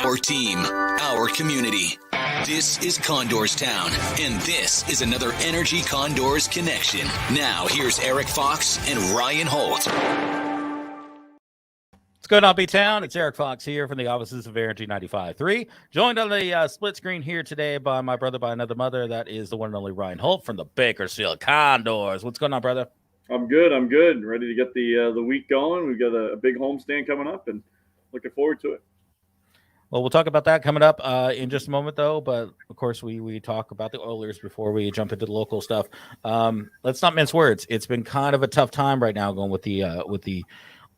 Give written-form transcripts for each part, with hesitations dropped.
our team, our community. This is Condors Town, and this is another Energy Condors connection. Now, here's Eric Fox and Ryan Holt. What's going on, B-Town? It's Erik Fox here from the offices of Energy 95.3. Joined on the split screen here today by my brother by another mother. That is the one and only Ryan Holt from the Bakersfield Condors. What's going on, brother? I'm good. Ready to get the week going. We've got a big homestand coming up and looking forward to it. Well, we'll talk about that coming up in just a moment, though. But, of course, we talk about the Oilers before we jump into the local stuff. Let's not mince words. It's been kind of a tough time right now going with the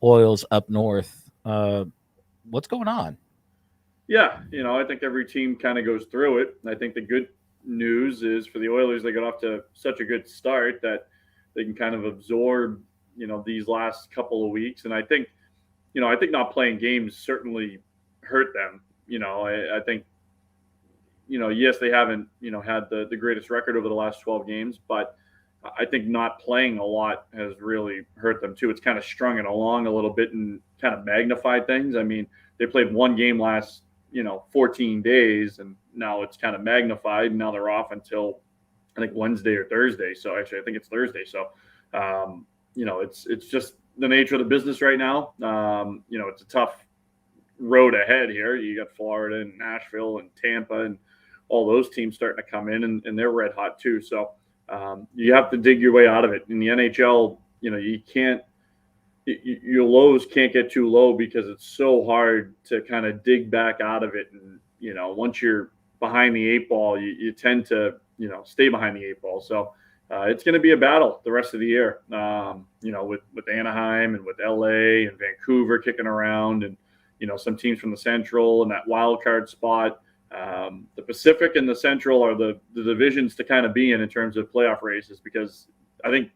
Oils up north. What's going on? Yeah, I think every team kind of goes through it. I think the good news is for the Oilers, they got off to such a good start that they can kind of absorb, these last couple of weeks. And I think not playing games certainly hurt them. I think, yes, they haven't, had the greatest record over the last 12 games, but I think not playing a lot has really hurt them too. It's kind of strung it along a little bit and kind of magnified things. I mean, they played one game last, 14 days, and now it's kind of magnified. And now they're off until I think Wednesday or Thursday. So actually, I think it's Thursday. So, it's just the nature of the business right now. It's a tough road ahead here. You got Florida and Nashville and Tampa and all those teams starting to come in, and they're red hot too. So you have to dig your way out of it. In the NHL, you can't. Your lows can't get too low because it's so hard to kind of dig back out of it. And once you're behind the eight ball, you tend to stay behind the eight ball. So it's going to be a battle the rest of the year. With Anaheim and with LA and Vancouver kicking around, and some teams from the Central and that wild card spot. The Pacific and the Central are the divisions to kind of be in terms of playoff races, because I think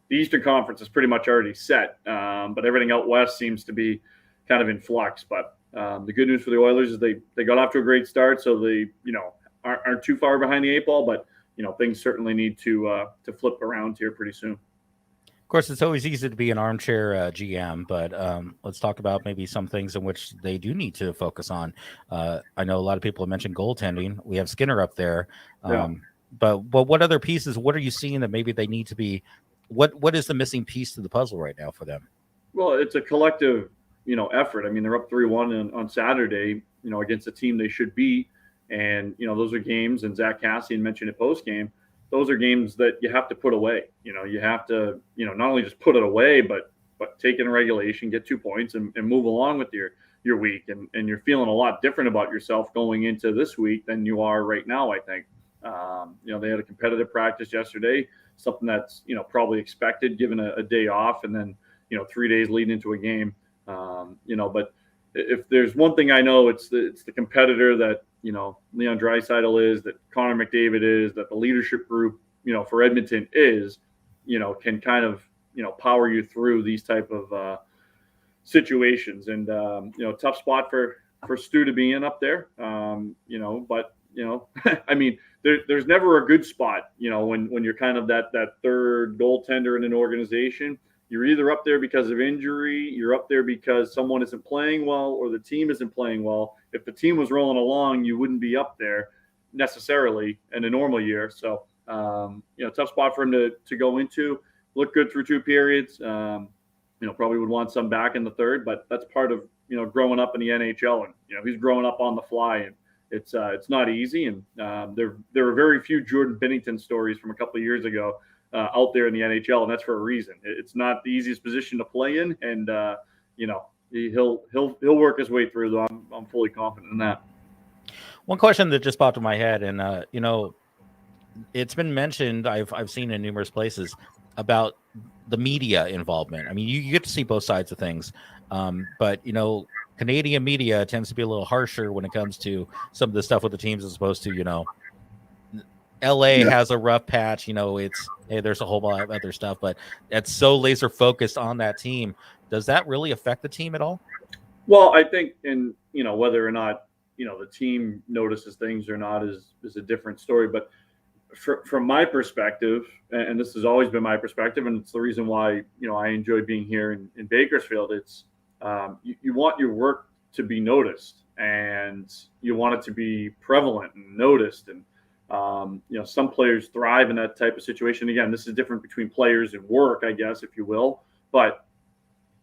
the Eastern Conference is pretty much already set, but everything out west seems to be kind of in flux. But the good news for the Oilers is they got off to a great start, so they aren't too far behind the eight ball, but things certainly need to flip around here pretty soon. Of course, it's always easy to be an armchair GM, but let's talk about maybe some things in which they do need to focus on. I know a lot of people have mentioned goaltending. We have Skinner up there. But what other pieces, what are you seeing that maybe they need to be, what is the missing piece to the puzzle right now for them? Well, it's a collective, effort. I mean, they're up 3-1 on Saturday, against a team they should beat. And, those are games, and Zach Cassian mentioned it post game. Those are games that you have to put away. You have to, not only just put it away, but take in regulation, get 2 points, and move along with your week. And you're feeling a lot different about yourself going into this week than you are right now, I think. They had a competitive practice yesterday, something that's, probably expected given a day off, and then, 3 days leading into a game. But if there's one thing I know, it's the competitor that, Leon Draisaitl is, that Connor McDavid is, that the leadership group, for Edmonton is, can kind of, power you through these type of situations. And, tough spot for Stu to be in up there. But, I mean, there's never a good spot, when you're kind of that third goaltender in an organization. You're either up there because of injury, you're up there because someone isn't playing well, or the team isn't playing well. If the team was rolling along, you wouldn't be up there necessarily in a normal year. So, tough spot for him to go into. Look good through 2 periods. Probably would want some back in the third, but that's part of, growing up in the NHL. And, he's growing up on the fly, and it's not easy. And there are very few Jordan Binnington stories from a couple of years ago out there in the NHL, and that's for a reason. It's not the easiest position to play in, and he'll work his way through. Though I'm fully confident in that. One question that just popped in my head, and it's been mentioned, I've seen in numerous places about the media involvement. I mean, you get to see both sides of things, but Canadian media tends to be a little harsher when it comes to some of the stuff with the teams, as opposed to LA has a rough patch. There's a whole lot of other stuff, but it's so laser focused on that team. Does that really affect the team at all? Well, I think, and whether or not the team notices things or not is a different story. But from my perspective, and this has always been my perspective, and it's the reason why I enjoy being here in Bakersfield. It's you want your work to be noticed, and you want it to be prevalent and noticed. And some players thrive in that type of situation. Again, this is different between players and work, I guess, if you will. But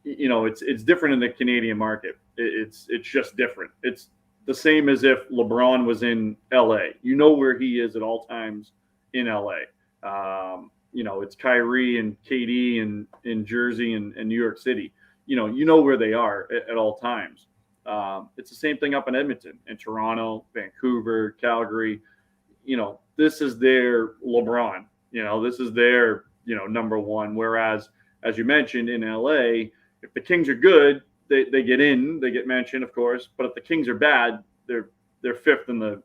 it's different in the Canadian market. It's just different. It's the same as if LeBron was in LA. You know where he is at all times in LA. It's Kyrie and KD in Jersey and New York City. You know where they are at all times. It's the same thing up in Edmonton, in Toronto, Vancouver, Calgary. This is their LeBron. This is their number one. Whereas, as you mentioned, in LA, if the Kings are good, they get in, they get mentioned, of course. But if the Kings are bad, they're fifth in the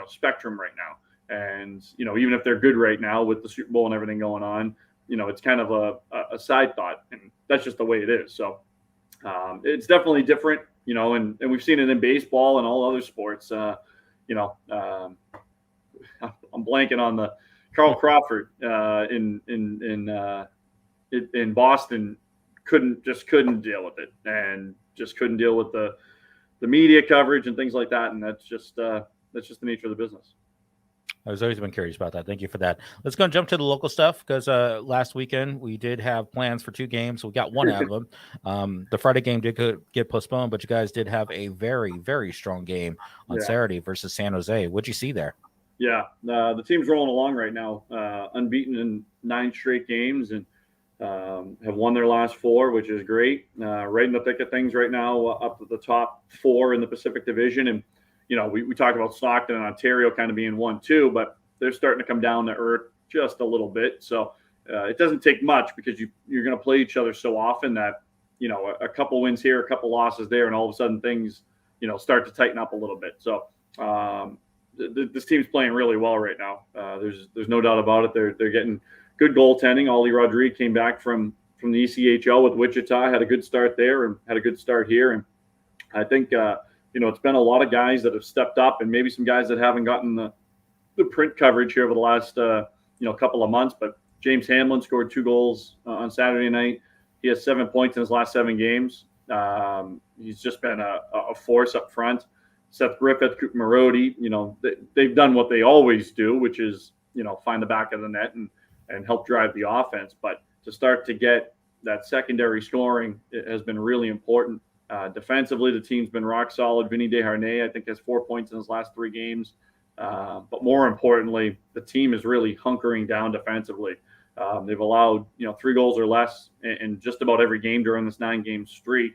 spectrum right now. And even if they're good right now with the Super Bowl and everything going on, it's kind of a side thought, and that's just the way it is. So it's definitely different, and we've seen it in baseball and all other sports. I'm blanking on the Carl Crawford in Boston. Couldn't deal with it, and just couldn't deal with the media coverage and things like that. And that's just the nature of the business. I was always been curious about that. Thank you for that. Let's go and jump to the local stuff, because last weekend we did have plans for 2 games. We got one out of them. The Friday game did get postponed, but you guys did have a very, very strong game on Saturday versus San Jose. What'd you see there? Yeah, the team's rolling along right now, unbeaten in 9 straight games, and have won their last 4, which is great. Right in the thick of things right now, up at the top 4 in the Pacific Division. And, we talked about Stockton and Ontario kind of being 1-2, but they're starting to come down to earth just a little bit. So it doesn't take much, because you're going to play each other so often that, a couple wins here, a couple losses there, and all of a sudden things, start to tighten up a little bit. So this team's playing really well right now. There's no doubt about it. They're getting good goaltending. Ollie Rodriguez came back from the ECHL with Wichita, had a good start there, and had a good start here. And I think it's been a lot of guys that have stepped up, and maybe some guys that haven't gotten the print coverage here over the last couple of months. But James Hamlin scored 2 goals on Saturday night. He has 7 points in his last 7 games. He's just been a force up front. Seth Griffith, Cooper Marody, they've done what they always do, which is find the back of the net and help drive the offense. But to start to get that secondary scoring, it has been really important. Defensively, the team's been rock solid. Vinny Desharnais, I think, has 4 points in his last 3 games. But more importantly, the team is really hunkering down defensively. They've allowed 3 goals or less in just about every game during this 9-game streak.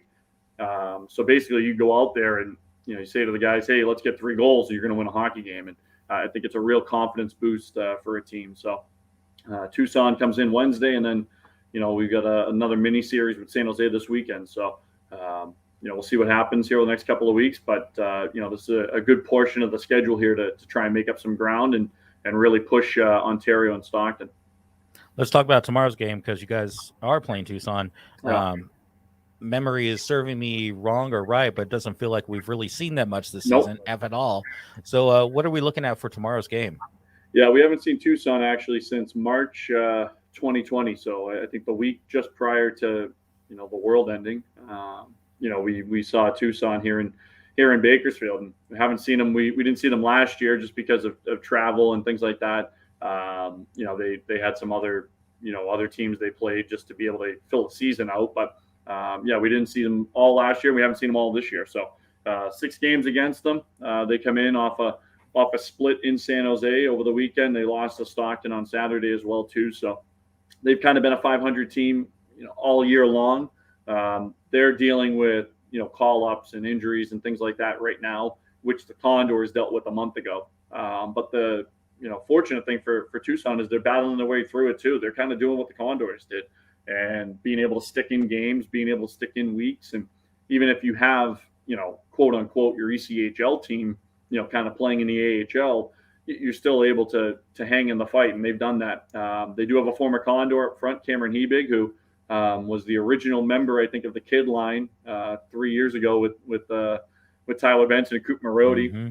So basically, you go out there and you say to the guys, "Hey, let's get 3 goals, or you're going to win a hockey game." And I think it's a real confidence boost for a team. So Tucson comes in Wednesday, and then we've got another mini series with San Jose this weekend. So we'll see what happens here over the next couple of weeks. But this is a good portion of the schedule here to try and make up some ground and really push Ontario and Stockton. Let's talk about tomorrow's game, because you guys are playing Tucson. Memory is serving me wrong or right, but it doesn't feel like we've really seen that much this season, if at all. So what are we looking at for tomorrow's game? Yeah, we haven't seen Tucson actually since March 2020. So I think the week just prior to the world ending, we saw Tucson here in Bakersfield, and we haven't seen them. We didn't see them last year just because of travel and things like that. They had some other teams they played just to be able to fill the season out. But we didn't see them all last year. We haven't seen them all this year. So 6 games against them. They come in off a split in San Jose over the weekend. They lost to Stockton on Saturday as well too. So they've kind of been a 500 team all year long. They're dealing with call-ups and injuries and things like that right now, which the Condors dealt with a month ago. But the fortunate thing for Tucson is they're battling their way through it too. They're kind of doing what the Condors did, and being able to stick in games, being able to stick in weeks. And even if you have quote unquote your ECHL team kind of playing in the AHL, you're still able to hang in the fight, and they've done that. They do have a former Condor up front, Cameron Hebig, who was the original member, I think, of the kid line 3 years ago with Tyler Benson and Cooper Marody. Mm-hmm.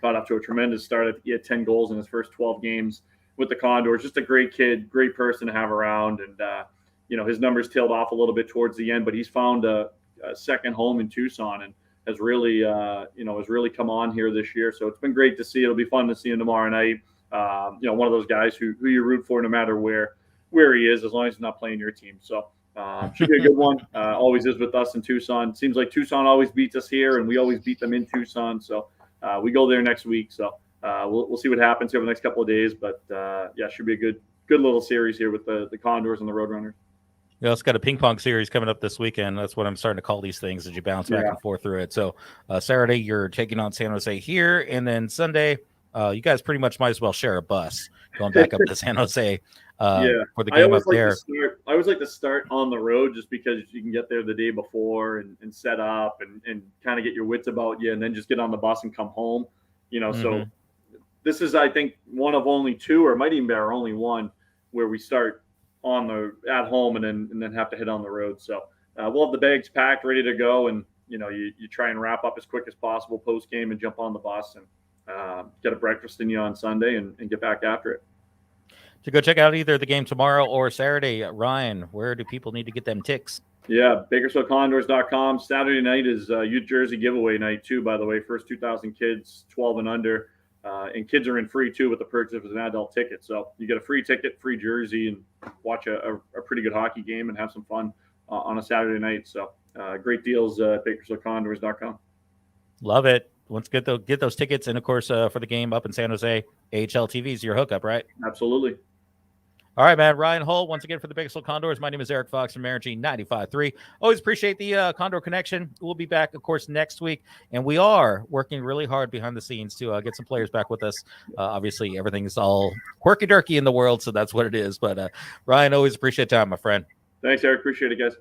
Got off to a tremendous start. He had 10 goals in his first 12 games with the Condors. Just a great kid, great person to have around. And, his numbers tailed off a little bit towards the end, but he's found a second home in Tucson. And has really has really come on here this year. So it's been great to see. It'll be fun to see him tomorrow night. One of those guys who you root for no matter where he is, as long as he's not playing your team. So should be a good one. Always is with us in Tucson. Seems like Tucson always beats us here, and we always beat them in Tucson. So we go there next week. So we'll see what happens here over the next couple of days. But should be a good little series here with the Condors and the Roadrunners. You also got a ping pong series coming up this weekend. That's what I'm starting to call these things as you bounce back and forth through it. So Saturday, you're taking on San Jose here. And then Sunday, you guys pretty much might as well share a bus going back up to San Jose for the game up there. I always like to start on the road just because you can get there the day before and set up and kind of get your wits about you and then just get on the bus and come home. So this is, I think, one of only two, or it might even be our only one, where we start at home and then have to hit on the road. So we'll have the bags packed, ready to go, and you try and wrap up as quick as possible post game and jump on the bus and get a breakfast in you on Sunday and get back after it. To go check out either the game tomorrow or Saturday, Ryan, where do people need to get them ticks? Yeah, BakersfieldCondors.com. Saturday night is youth jersey giveaway night too, by the way. First 2,000 kids, 12 and under. And kids are in free too with the purchase of an adult ticket. So you get a free ticket, free jersey, and watch a pretty good hockey game and have some fun on a Saturday night. So great deals at BakersfieldCondors.com. Love it. Once get those tickets, and of course for the game up in San Jose, AHL TV is your hookup, right? Absolutely. All right, man. Ryan Holt, once again for the Bakersfield Condors. My name is Erik Fox from Energy 95.3. Always appreciate the Condor connection. We'll be back, of course, next week. And we are working really hard behind the scenes to get some players back with us. Obviously, everything's all quirky-durky in the world, so that's what it is. But Ryan, always appreciate time, my friend. Thanks, Erik. Appreciate it, guys.